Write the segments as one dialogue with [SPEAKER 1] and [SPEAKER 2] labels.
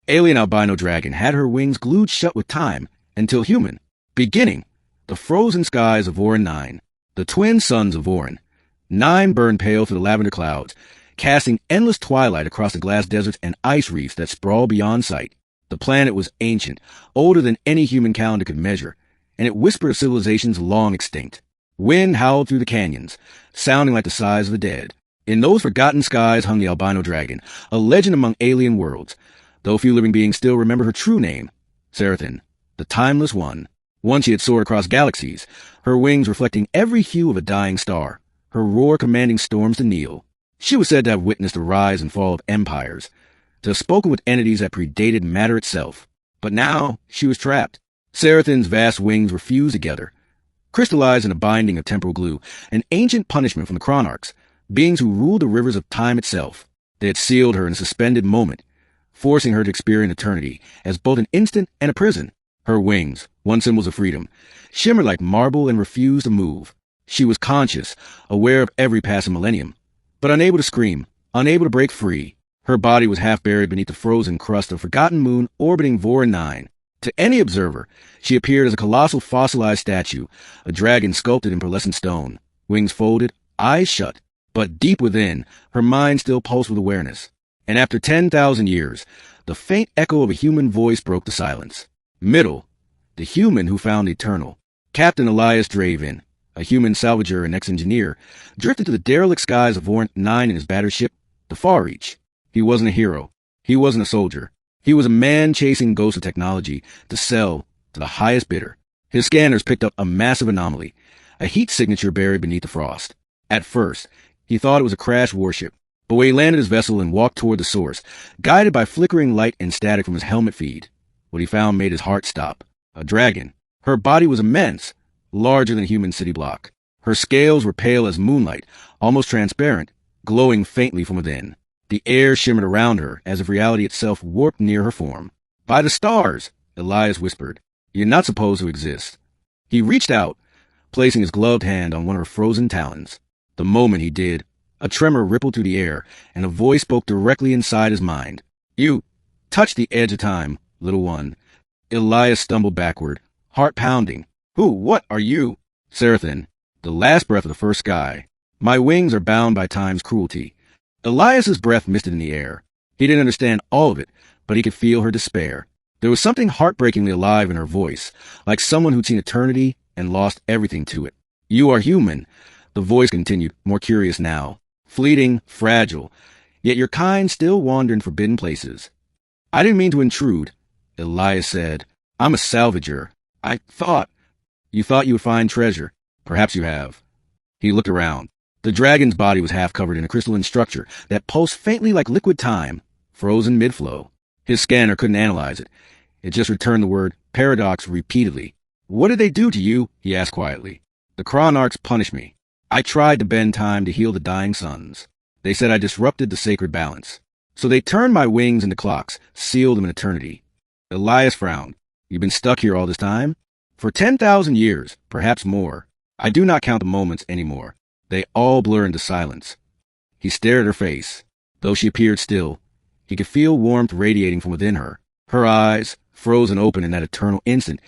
[SPEAKER 1] Alien Albino Dragon had her wings glued shut with time until human. Beginning, the frozen skies of Orin 9, the twin suns of Orin. 9 burned pale through the lavender clouds, casting endless twilight across the glass deserts and ice reefs that sprawl beyond sight. The planet was ancient, older than any human calendar could measure, and it whispered of civilizations long extinct. Wind howled through the canyons, sounding like the sighs of the dead. In those forgotten skies hung the Albino Dragon, a legend among alien worlds, though few living beings still remember her true name, Seraphim, the Timeless One. Once she had soared across galaxies, her wings reflecting every hue of a dying star, her roar commanding storms to kneel. She was said to have witnessed the rise and fall of empires, to have spoken with entities that predated matter itself. But now she was trapped. Seraphim's vast wings were fused together, crystallized in a binding of temporal glue, an ancient punishment from the chronarchs, beings who ruled the rivers of time itself. They had sealed her in a suspended moment, forcing her to experience eternity as both an instant and a prison. Her wings, once symbols of freedom, shimmered like marble and refused to move. She was conscious, aware of every passing millennium, but unable to scream, unable to break free. Her body was half buried beneath the frozen crust of forgotten moon orbiting Voron 9. To any observer, she appeared as a colossal fossilized statue, a dragon sculpted in pearlescent stone, wings folded, eyes shut. But deep within, her mind still pulsed with awareness. And after 10,000 years, the faint echo of a human voice broke the silence. Middle, the human who found eternal. Captain Elias Draven, a human salvager and ex-engineer, drifted to the derelict skies of Voron 9 in his battered ship, the Far Reach. He wasn't a hero. He wasn't a soldier. He was a man chasing ghosts of technology to sell to the highest bidder. His scanners picked up a massive anomaly, a heat signature buried beneath the frost. At first, he thought it was a crashed warship, but when he landed his vessel and walked toward the source, guided by flickering light and static from his helmet feed, what he found made his heart stop. A dragon. Her body was immense, larger than a human city block. Her scales were pale as moonlight, almost transparent, glowing faintly from within. The air shimmered around her as if reality itself warped near her form. By the stars, Elias whispered, you're not supposed to exist. He reached out, placing his gloved hand on one of her frozen talons. The moment he did, a tremor rippled through the air, and a voice spoke directly inside his mind. You touched the edge of time, little one. Elias stumbled backward, heart pounding. Who, what are you? Seraphim, the last breath of the first sky. My wings are bound by time's cruelty. Elias's breath misted in the air. He didn't understand all of it, but he could feel her despair. There was something heartbreakingly alive in her voice, like someone who'd seen eternity and lost everything to it. You are human, the voice continued, more curious now. Fleeting, fragile, yet your kind still wander in forbidden places. I didn't mean to intrude, Elias said. I'm a salvager. You thought you would find treasure. Perhaps you have. He looked around. The dragon's body was half covered in a crystalline structure that pulsed faintly like liquid time, frozen mid-flow. His scanner couldn't analyze it. It just returned the word paradox repeatedly. What did they do to you? He asked quietly. The chronarchs punished me. I tried to bend time to heal the dying suns. They said I disrupted the sacred balance. So they turned my wings into clocks, sealed them in eternity. Elias frowned. You've been stuck here all this time? For 10,000 years, perhaps more. I do not count the moments anymore. They all blur into silence. He stared at her face. Though she appeared still, he could feel warmth radiating from within her. Her eyes, frozen open in that eternal instant,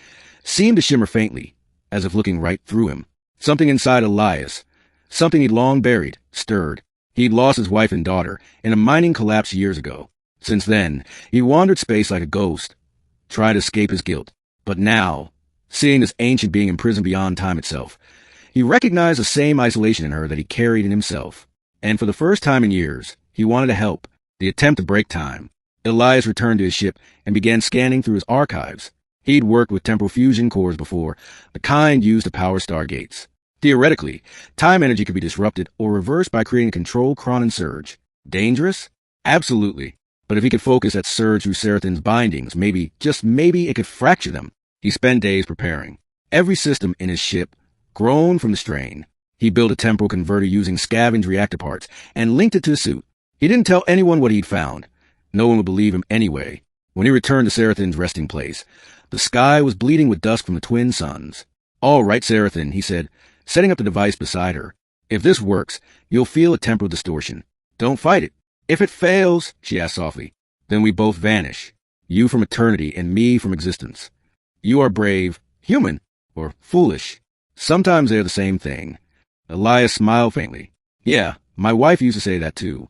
[SPEAKER 1] seemed to shimmer faintly, as if looking right through him. Something inside Elias, something he'd long buried, stirred. He'd lost his wife and daughter in a mining collapse years ago. Since then, he wandered space like a ghost, trying to escape his guilt. But now, seeing this ancient being imprisoned beyond time itself, he recognized the same isolation in her that he carried in himself. And for the first time in years, he wanted to help, the attempt to break time. Elias returned to his ship and began scanning through his archives. He'd worked with temporal fusion cores before, the kind used to power stargates. Theoretically, time energy could be disrupted or reversed by creating a controlled chronon surge. Dangerous? Absolutely. But if he could focus that surge through Seraphim's bindings, maybe, just maybe, it could fracture them. He spent days preparing. Every system in his ship groaned from the strain. He built a temporal converter using scavenged reactor parts and linked it to his suit. He didn't tell anyone what he'd found. No one would believe him anyway. When he returned to Seraphim's resting place, the sky was bleeding with dust from the twin suns. All right, Seraphim, he said, setting up the device beside her. If this works, you'll feel a temporal distortion. Don't fight it. If it fails, she asked softly, then we both vanish. You from eternity and me from existence. You are brave, human, or foolish. Sometimes they're the same thing. Elias smiled faintly. Yeah, my wife used to say that too.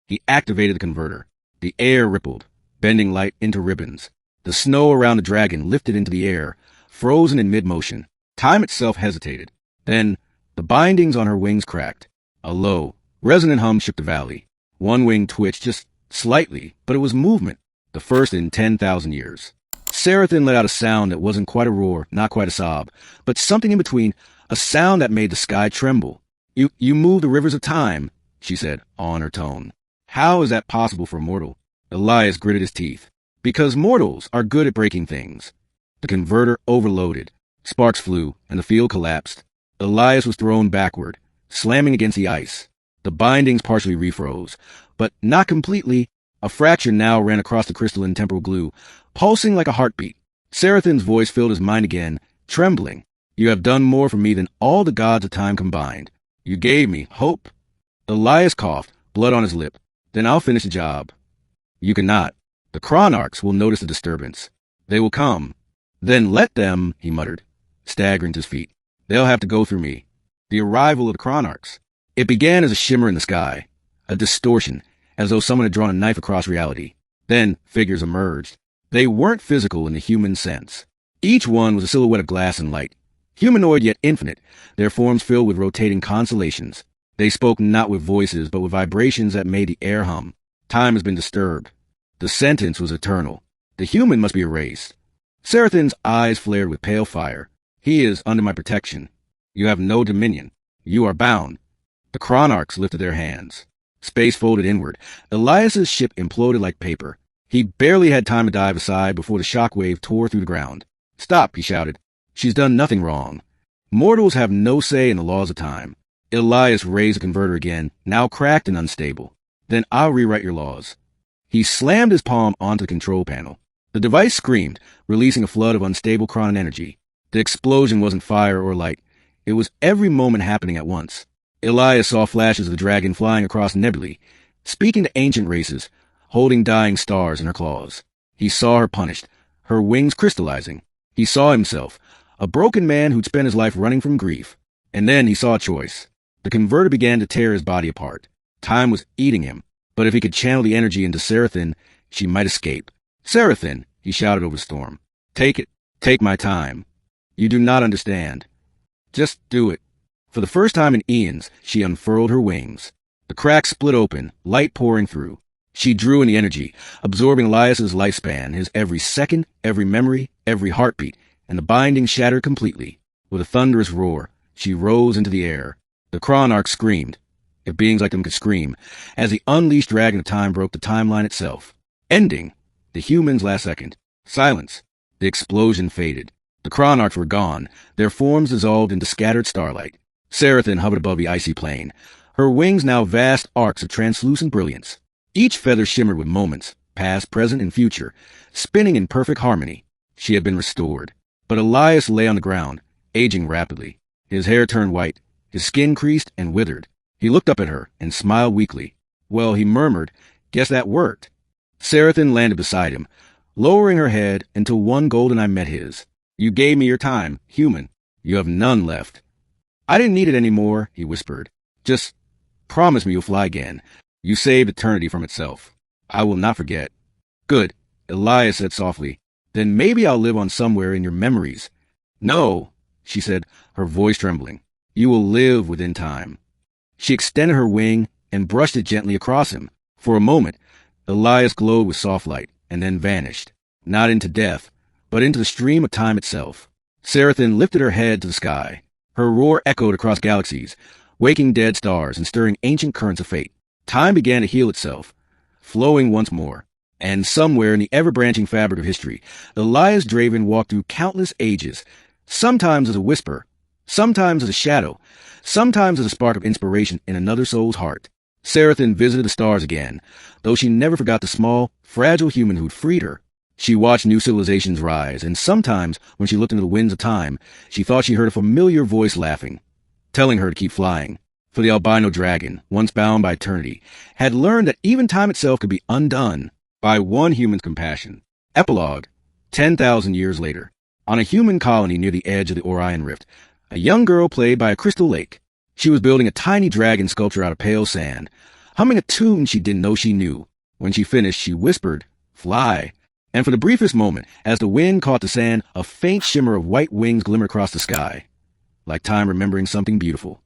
[SPEAKER 1] He activated the converter. The air rippled, bending light into ribbons. The snow around the dragon lifted into the air, frozen in mid-motion. Time itself hesitated. Then, the bindings on her wings cracked. A low, resonant hum shook the valley. One wing twitched just slightly, but it was movement, the first in 10,000 years. Sarathin let out a sound that wasn't quite a roar, not quite a sob, but something in between, a sound that made the sky tremble. You move the rivers of time, she said, awe in her tone. How is that possible for a mortal? Elias gritted his teeth. Because mortals are good at breaking things. The converter overloaded. Sparks flew, and the field collapsed. Elias was thrown backward, slamming against the ice. The bindings partially refroze, but not completely. A fracture now ran across the crystalline temporal glue, pulsing like a heartbeat. Sarathin's voice filled his mind again, trembling. You have done more for me than all the gods of time combined. You gave me hope. Elias coughed, blood on his lip. Then I'll finish the job. You cannot. The chronarchs will notice the disturbance. They will come. Then let them, he muttered, staggering to his feet. They'll have to go through me. The arrival of the chronarchs. It began as a shimmer in the sky, a distortion, as though someone had drawn a knife across reality. Then figures emerged. They weren't physical in the human sense. Each one was a silhouette of glass and light, humanoid yet infinite, their forms filled with rotating constellations. They spoke not with voices, but with vibrations that made the air hum. Time has been disturbed. The sentence was eternal. The human must be erased. Sarathin's eyes flared with pale fire. He is under my protection. You have no dominion. You are bound. The chronarchs lifted their hands. Space folded inward. Elias's ship imploded like paper. He barely had time to dive aside before the shockwave tore through the ground. Stop, he shouted. She's done nothing wrong. Mortals have no say in the laws of time. Elias raised the converter again, now cracked and unstable. Then I'll rewrite your laws. He slammed his palm onto the control panel. The device screamed, releasing a flood of unstable chronon energy. The explosion wasn't fire or light. It was every moment happening at once. Elias saw flashes of the dragon flying across nebulae, speaking to ancient races, holding dying stars in her claws. He saw her punished, her wings crystallizing. He saw himself, a broken man who'd spent his life running from grief. And then he saw a choice. The converter began to tear his body apart. Time was eating him, but if he could channel the energy into Sarathin, she might escape. Sarathin, he shouted over the storm. Take it. Take my time. You do not understand. Just do it. For the first time in eons, she unfurled her wings. The cracks split open, light pouring through. She drew in the energy, absorbing Elias's lifespan, his every second, every memory, every heartbeat, and the binding shattered completely. With a thunderous roar, she rose into the air. The chronarch screamed, if beings like them could scream, as the unleashed dragon of time broke the timeline itself, ending the human's last second. Silence. The explosion faded. The chronarchs were gone, their forms dissolved into scattered starlight. Sarathin hovered above the icy plain, her wings now vast arcs of translucent brilliance. Each feather shimmered with moments, past, present, and future, spinning in perfect harmony. She had been restored. But Elias lay on the ground, aging rapidly. His hair turned white, his skin creased and withered. He looked up at her and smiled weakly. Well, he murmured, guess that worked. Sarathin landed beside him, lowering her head until one golden eye met his. You gave me your time, human. You have none left. I didn't need it anymore, he whispered. Just promise me you'll fly again. You saved eternity from itself. I will not forget. Good, Elias said softly. Then maybe I'll live on somewhere in your memories. No, she said, her voice trembling. You will live within time. She extended her wing and brushed it gently across him. For a moment, Elias glowed with soft light and then vanished, not into death, but into the stream of time itself. Sarathin lifted her head to the sky. Her roar echoed across galaxies, waking dead stars and stirring ancient currents of fate. Time began to heal itself, flowing once more. And somewhere in the ever-branching fabric of history, Elias Draven walked through countless ages, sometimes as a whisper, sometimes as a shadow, sometimes as a spark of inspiration in another soul's heart. Sarathin visited the stars again, though she never forgot the small, fragile human who'd freed her. She watched new civilizations rise, and sometimes, when she looked into the winds of time, she thought she heard a familiar voice laughing, telling her to keep flying. For the albino dragon, once bound by eternity, had learned that even time itself could be undone by one human's compassion. Epilogue 10,000 years later. On a human colony near the edge of the Orion Rift, a young girl played by a crystal lake. She was building a tiny dragon sculpture out of pale sand, humming a tune she didn't know she knew. When she finished, she whispered, "Fly." And for the briefest moment, as the wind caught the sand, a faint shimmer of white wings glimmered across the sky, like time remembering something beautiful.